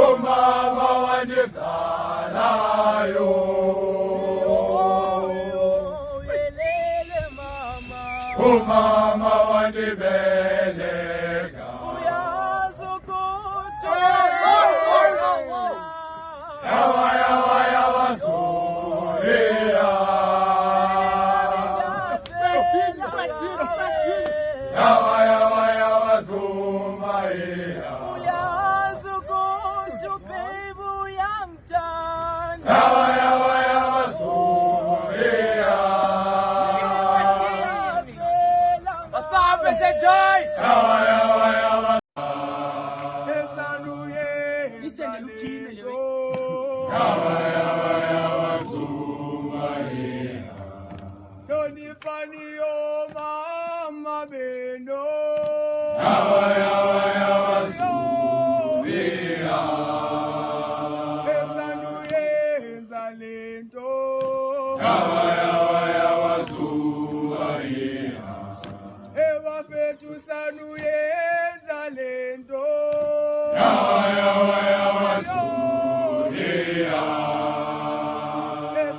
Mama wanizalayo, mama wanibeleka, yawa yawa yawa zulia, yawa yawa yawa zumaia, yawa yawa yawa zulia, yawa yawa yawa yawa yawa yawa zumaia, Tonifaniyo mama beno, yawa yawa yawa zulia, yawa yawa yawa zumaia, Eva fetu sanuye zalendo, yawa yawa yawa zulia,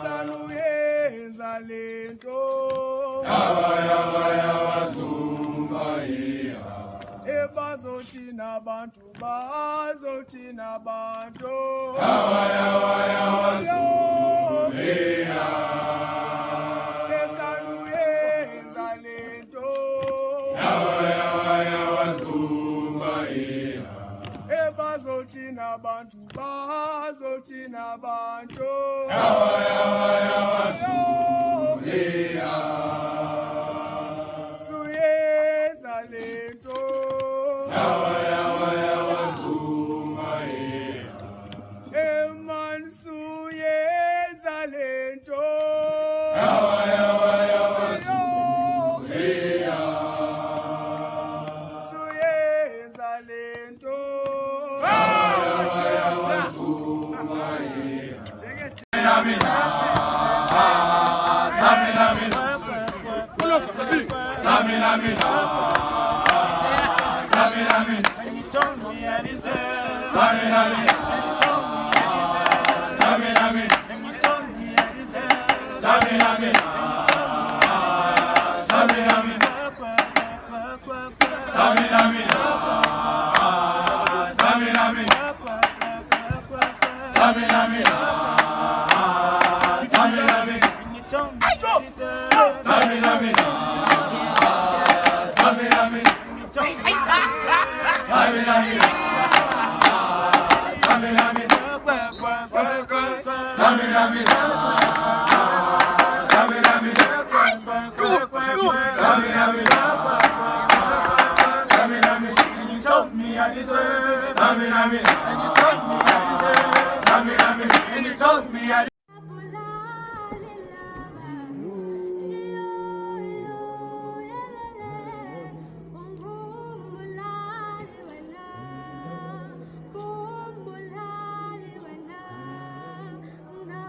sanuye zalendo, yawa yawa yawa zumaia, bazotina bantu, bazotina bantu, yawa yawa yawa zulia, sanuye zalendo, yawa yawa yawa zumaia, bazotina bantu, bazotina bantu, yawa yawa yawa zulia, suye zalendo, yawa yawa yawa zumaia, eman suye zalendo, yawa yawa yawa zulia, suye zalendo, yawa yawa zumaia. Zamina, zamina, zamina, zamina, zamina, zamina,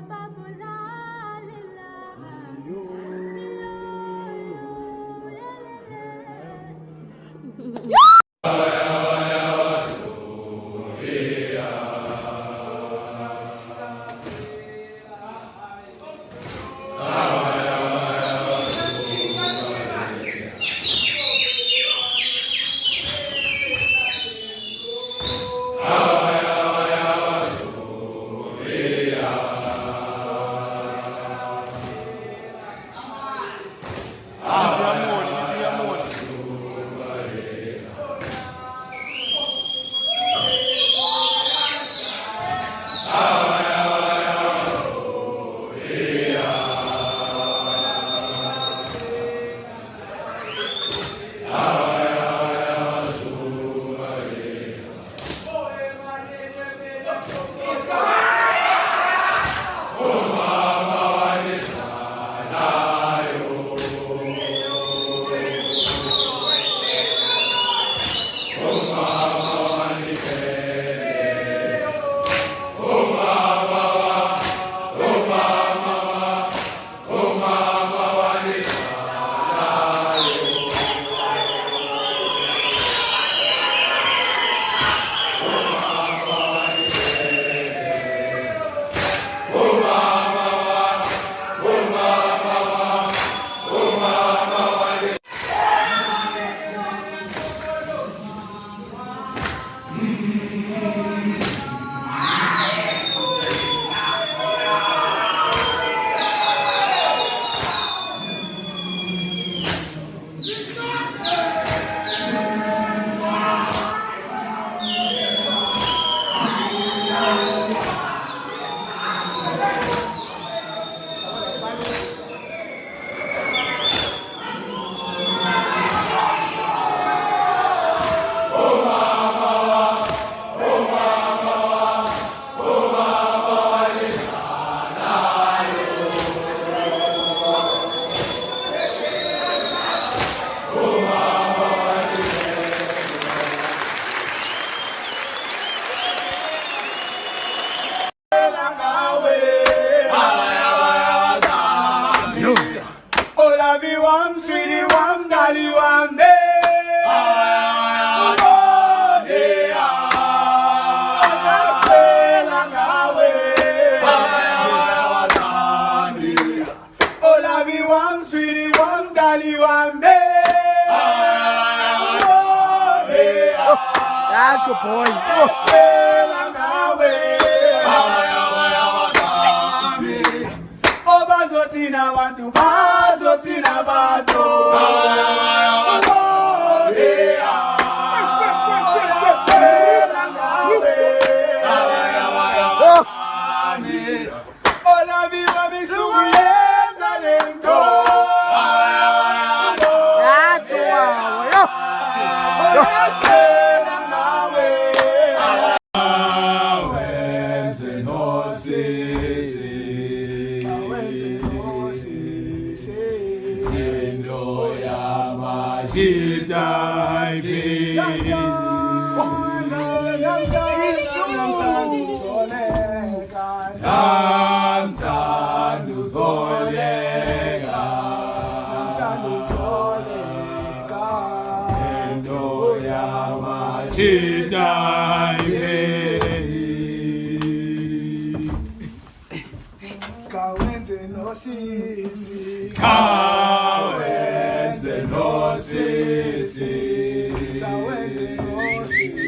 Babula That's a boy. Bazotina bantu, bazotina bantu. Ola viva misuyenza lento. Awenze no sisi Endo ya majita ibi Namtandu zoleka Endo ya majita Kawenze no sisi. Kawenze no sisi Kawenze no sisi.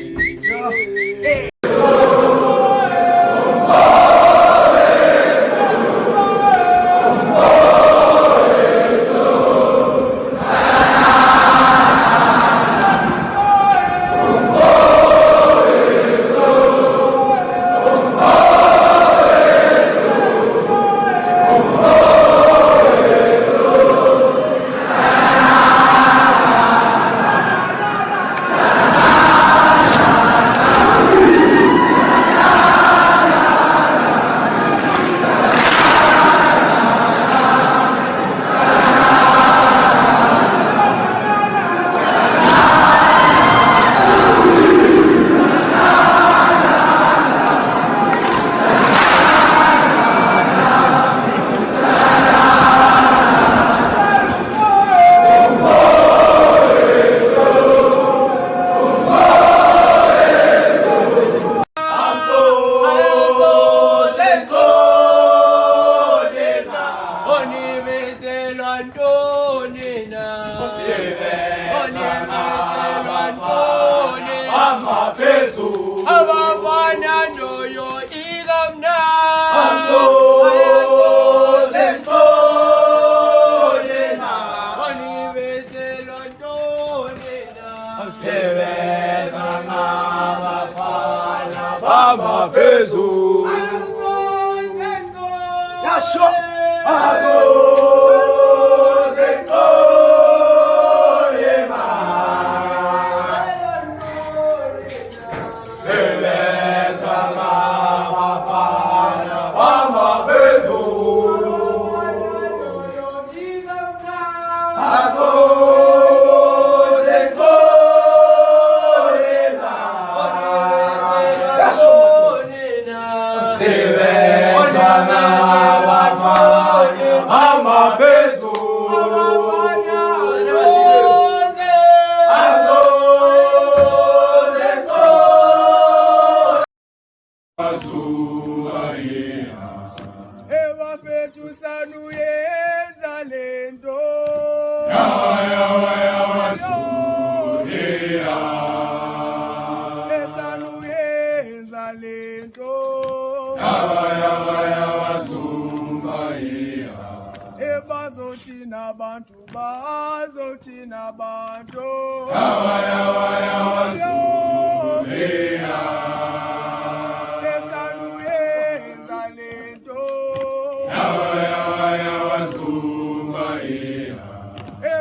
Bazotina bantu, bazotina bantu.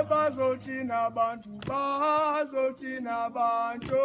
Bazotina bantu, bazotina bantu.